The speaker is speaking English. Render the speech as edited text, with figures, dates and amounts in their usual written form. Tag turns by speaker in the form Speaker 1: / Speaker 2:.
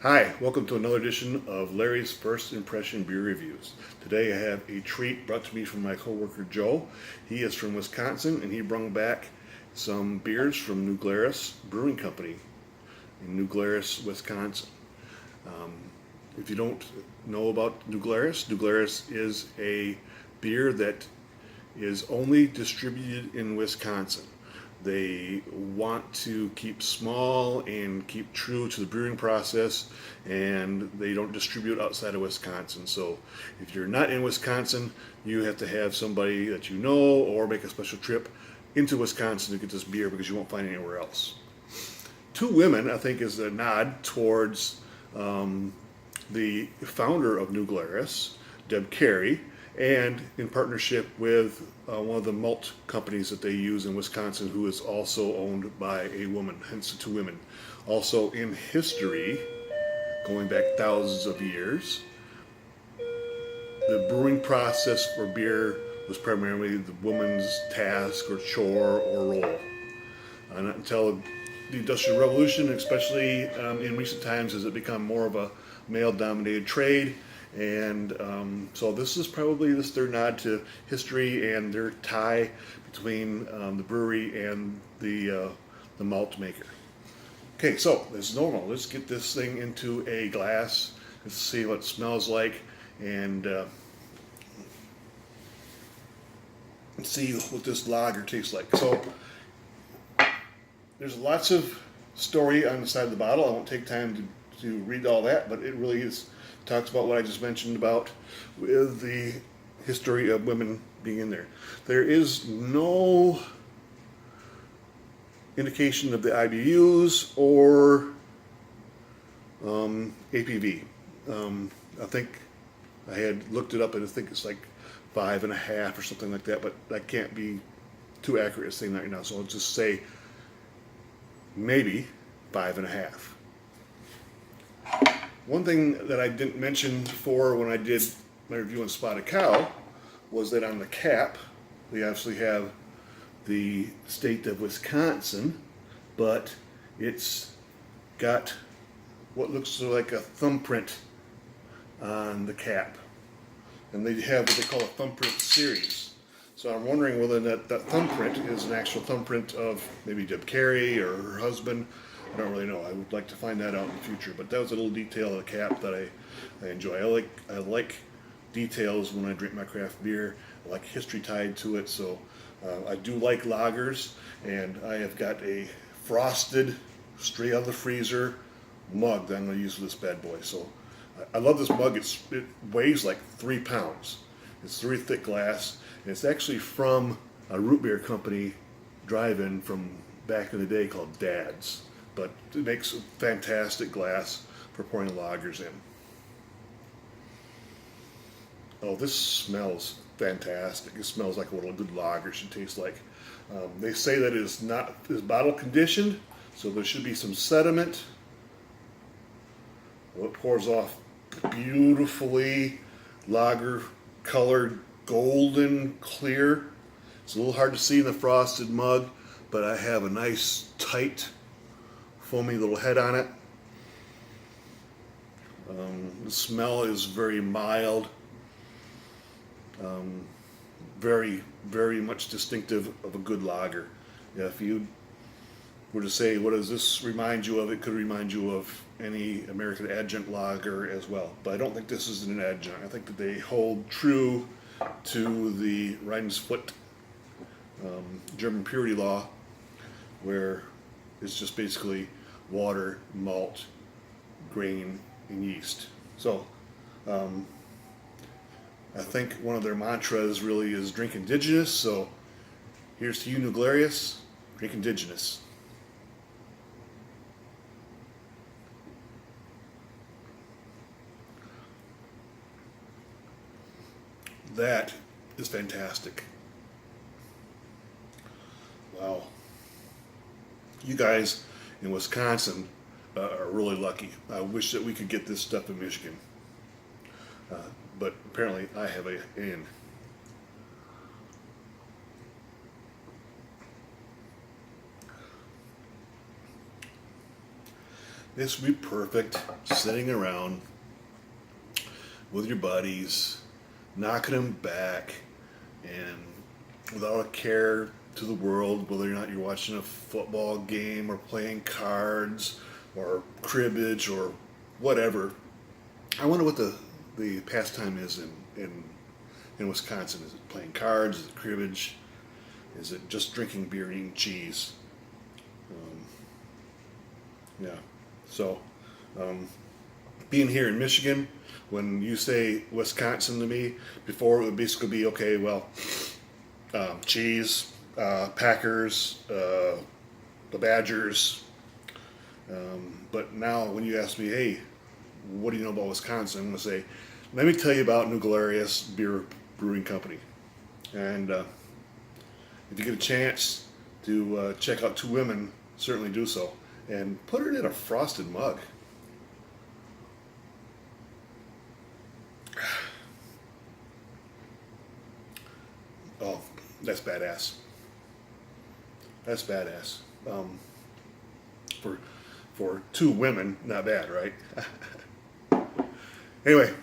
Speaker 1: Hi, welcome to another edition of Larry's First Impression Beer Reviews. Today I have a treat brought to me from my coworker Joe. He is from Wisconsin and he brought back some beers from New Glarus Brewing Company in New Glarus, Wisconsin. If you don't know about New Glarus is a beer that is only distributed in Wisconsin. They want to keep small and keep true to the brewing process, and they don't distribute outside of Wisconsin. So if you're not in Wisconsin, you have to have somebody that you know or make a special trip into Wisconsin to get this beer because you won't find it anywhere else. Two Women, I think, is a nod towards the founder of New Glarus, Deb Carey, and in partnership with one of the malt companies that they use in Wisconsin, who is also owned by a woman, hence the Two Women. Also in history, going back thousands of years, the brewing process for beer was primarily the woman's task or chore or role. Not until the Industrial Revolution, especially in recent times, has it become more of a male-dominated trade. And so this is probably their nod to history and their tie between the brewery and the malt maker. Okay, so as normal, let's get this thing into a glass. Let's see what it smells like and see what this lager tastes like. So there's lots of story on the side of the bottle. I won't take time to read all that, but it really talks about what I just mentioned about with the history of women being in there. There is no indication of the IBUs or APV. I think I had looked it up and I think it's like 5.5 or something like that, but that can't be too accurate saying that right now. So I'll just say maybe 5.5. One thing that I didn't mention before when I did my review on Spotted Cow was that on the cap, we obviously have the state of Wisconsin, but it's got what looks like a thumbprint on the cap. And they have what they call a thumbprint series. So I'm wondering whether that thumbprint is an actual thumbprint of maybe Deb Carey or her husband. I don't really know. I would like to find that out in the future. But that was a little detail of the cap that I enjoy. I like details when I drink my craft beer. I like history tied to it. So I do like lagers, and I have got a frosted, straight out of the freezer mug that I'm going to use for this bad boy. So I love this mug. It weighs like 3 pounds. It's very thick glass, and it's actually from a root beer company drive-in from back in the day called Dad's. But it makes a fantastic glass for pouring lagers in. Oh, this smells fantastic. It smells like what a good lager should taste like. They say that it's bottle conditioned, so there should be some sediment. Well, it pours off beautifully lager colored golden clear. It's a little hard to see in the frosted mug, but I have a nice tight foamy little head on it. The smell is very mild, very, very much distinctive of a good lager. Yeah, if you were to say, what does this remind you of? It could remind you of any American adjunct lager as well. But I don't think this is an adjunct. I think that they hold true to the Reinsplit German purity law, where it's just basically water, malt, grain, and yeast. So I think one of their mantras really is drink indigenous. So here's to you, New Glarus, drink indigenous. That is fantastic. Wow. You guys in Wisconsin are really lucky. I wish that we could get this stuff in Michigan. But apparently I have a in. This would be perfect sitting around with your buddies, knocking them back, and without a care to the world, whether or not you're watching a football game or playing cards or cribbage or whatever. I wonder what the pastime is in Wisconsin. Is it playing cards? Is it cribbage? Is it just drinking beer and eating cheese? Yeah. So, being here in Michigan, when you say Wisconsin to me, before it would basically be okay. Well, cheese, Packers, the Badgers. But now, when you ask me, hey, what do you know about Wisconsin? I'm going to say, let me tell you about New Glarus Brewing Company. And if you get a chance to check out Two Women, certainly do so. And put it in a frosted mug. Oh, that's badass. That's badass. For two women, not bad, right? Anyway,